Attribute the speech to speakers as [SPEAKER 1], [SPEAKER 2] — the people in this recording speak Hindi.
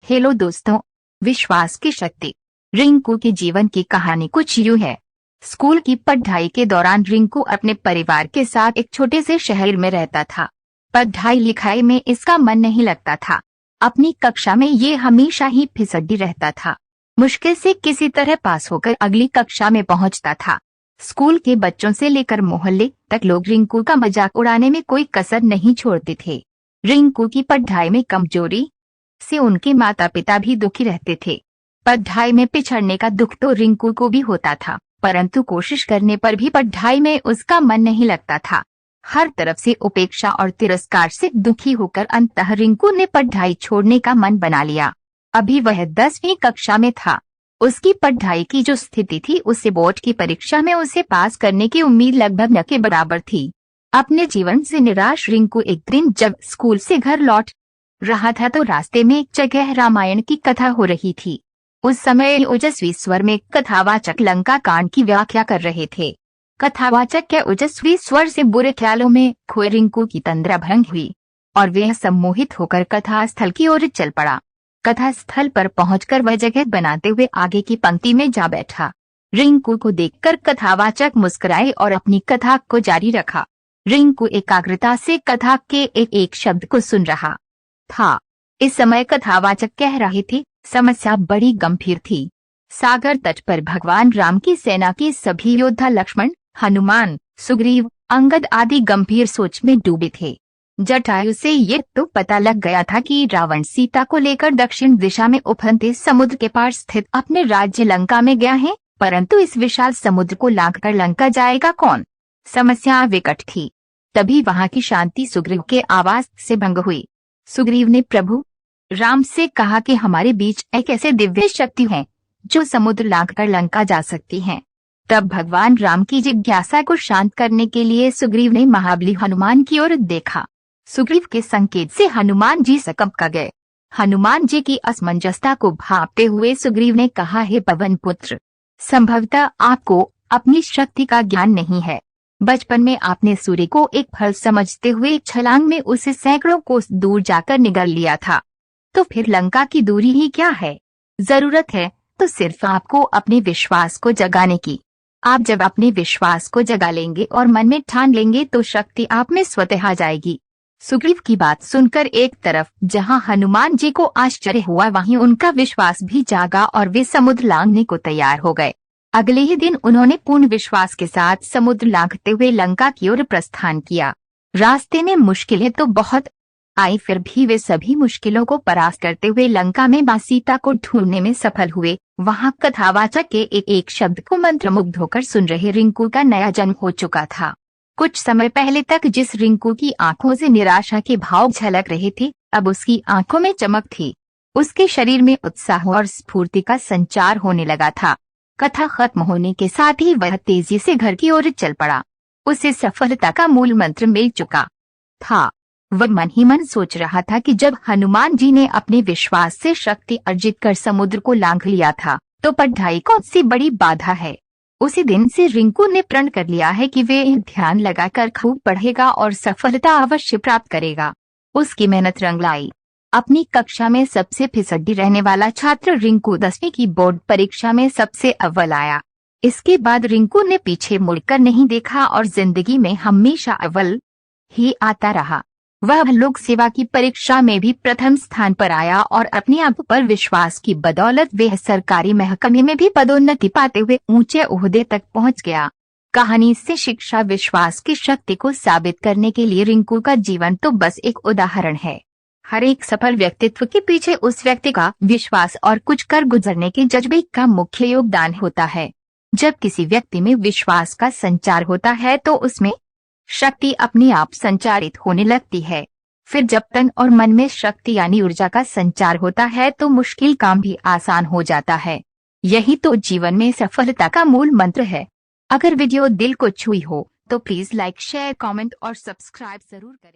[SPEAKER 1] हेलो दोस्तों, विश्वास की शक्ति। रिंकू के जीवन की कहानी कुछ यूं है। स्कूल की पढ़ाई के दौरान रिंकू अपने परिवार के साथ एक छोटे से शहर में रहता था। पढ़ाई लिखाई में इसका मन नहीं लगता था। अपनी कक्षा में ये हमेशा ही फिसड्डी रहता था। मुश्किल से किसी तरह पास होकर अगली कक्षा में पहुंचता था। स्कूल के बच्चों से लेकर मोहल्ले तक लोग रिंकू का मजाक उड़ाने में कोई कसर नहीं छोड़ते थे। रिंकू की पढ़ाई में कमजोरी से उनके माता पिता भी दुखी रहते थे। पढ़ाई में पिछड़ने का दुख तो रिंकू को भी होता था, परंतु कोशिश करने पर भी पढ़ाई में उसका मन नहीं लगता था। हर तरफ से उपेक्षा और तिरस्कार से दुखी होकर अंततः रिंकू ने पढ़ाई छोड़ने का मन बना लिया। अभी वह 10वीं कक्षा में था। उसकी पढ़ाई की जो स्थिति थी उससे बोर्ड की परीक्षा में उसे पास करने की उम्मीद लगभग न के बराबर थी। अपने जीवन से निराश रिंकू एक दिन जब स्कूल से घर लौट रहा था तो रास्ते में एक जगह रामायण की कथा हो रही थी। उस समय ओजस्वी स्वर में कथावाचक लंका कांड की व्याख्या कर रहे थे। कथावाचक के ओजस्वी स्वर से बुरे ख्यालों में खोए रिंकू की तंद्रा भंग हुई और वह सम्मोहित होकर कथा स्थल की ओर चल पड़ा। कथा स्थल पर पहुंचकर वह जगह बनाते हुए आगे की पंक्ति में जा बैठा। रिंकू को देखकर कथावाचक मुस्कुराए और अपनी कथा को जारी रखा। रिंकू एकाग्रता से कथा के एक एक शब्द को सुन रहा था। इस समय कथावाचक कह रहे थे, समस्या बड़ी गंभीर थी। सागर तट पर भगवान राम की सेना के सभी योद्धा लक्ष्मण, हनुमान, सुग्रीव, अंगद आदि गंभीर सोच में डूबे थे। जटायु से ये तो पता लग गया था कि रावण सीता को लेकर दक्षिण दिशा में उफनते समुद्र के पार स्थित अपने राज्य लंका में गया है, परंतु इस विशाल समुद्र को लांघकर लंका जाएगा कौन? समस्या विकट थी। तभी वहां की शांति सुग्रीव के आवाज से भंग हुई। सुग्रीव ने प्रभु राम से कहा कि हमारे बीच एक ऐसे दिव्य शक्ति है जो समुद्र लांघकर लंका जा सकती है। तब भगवान राम की जिज्ञासा को शांत करने के लिए सुग्रीव ने महाबली हनुमान की ओर देखा। सुग्रीव के संकेत से हनुमान जी सकंप गए। हनुमान जी की असमंजसता को भांपते हुए सुग्रीव ने कहा, हे पवन पुत्र, संभवतः आपको अपनी शक्ति का ज्ञान नहीं है। बचपन में आपने सूर्य को एक फल समझते हुए छलांग में उसे सैकड़ों कोस दूर जाकर निगल लिया था। तो फिर लंका की दूरी ही क्या है? जरूरत है तो सिर्फ आपको अपने विश्वास को जगाने की। आप जब अपने विश्वास को जगा लेंगे और मन में ठान लेंगे तो शक्ति आप में स्वतः आ जाएगी। सुग्रीव की बात सुनकर एक तरफ जहां हनुमान जी को आश्चर्य हुआ, वहीं उनका विश्वास भी जागा और वे समुद्र लांघने को तैयार हो गए। अगले ही दिन उन्होंने पूर्ण विश्वास के साथ समुद्र लांघते हुए लंका की ओर प्रस्थान किया। रास्ते में मुश्किलें तो बहुत आई, फिर भी वे सभी मुश्किलों को परास्त करते हुए लंका में मां सीता को ढूंढने में सफल हुए। वहां कथावाचक के एक एक शब्द को मंत्रमुग्ध होकर सुन रहे रिंकू का नया जन्म हो चुका था। कुछ समय पहले तक जिस रिंकू की आंखों से निराशा के भाव झलक रहे थे, अब उसकी आंखों में चमक थी। उसके शरीर में उत्साह और स्फूर्ति का संचार होने लगा था। कथा खत्म होने के साथ ही वह तेजी से घर की ओर चल पड़ा। उसे सफलता का मूल मंत्र मिल चुका था। वह मन ही मन सोच रहा था कि जब हनुमान जी ने अपने विश्वास से शक्ति अर्जित कर समुद्र को लांघ लिया था, तो पढ़ाई कौन सी बड़ी बाधा है। उसी दिन से रिंकू ने प्रण कर लिया है कि वे ध्यान लगाकर खूब पढ़ेगा और सफलता अवश्य प्राप्त करेगा। उसकी मेहनत रंग लाई। अपनी कक्षा में सबसे फिसड्डी रहने वाला छात्र रिंकू 10वीं की बोर्ड परीक्षा में सबसे अव्वल आया। इसके बाद रिंकू ने पीछे मुड़कर नहीं देखा और जिंदगी में हमेशा अव्वल ही आता रहा। वह लोक सेवा की परीक्षा में भी प्रथम स्थान पर आया और अपने आप पर विश्वास की बदौलत वह सरकारी महकमे में भी पदोन्नति पाते हुए ऊंचे ओहदे तक पहुंच गया। कहानी से शिक्षा विश्वास की शक्ति को साबित करने के लिए रिंकू का जीवन तो बस एक उदाहरण है। हर एक सफल व्यक्तित्व के पीछे उस व्यक्ति का विश्वास और कुछ कर गुजरने के जज्बे का मुख्य योगदान होता है। जब किसी व्यक्ति में विश्वास का संचार होता है तो उसमें शक्ति अपने आप संचारित होने लगती है। फिर जब तन और मन में शक्ति यानी ऊर्जा का संचार होता है तो मुश्किल काम भी आसान हो जाता है। यही तो जीवन में सफलता का मूल मंत्र है। अगर वीडियो दिल को छुई हो तो प्लीज लाइक, शेयर, कमेंट और सब्सक्राइब जरूर करें।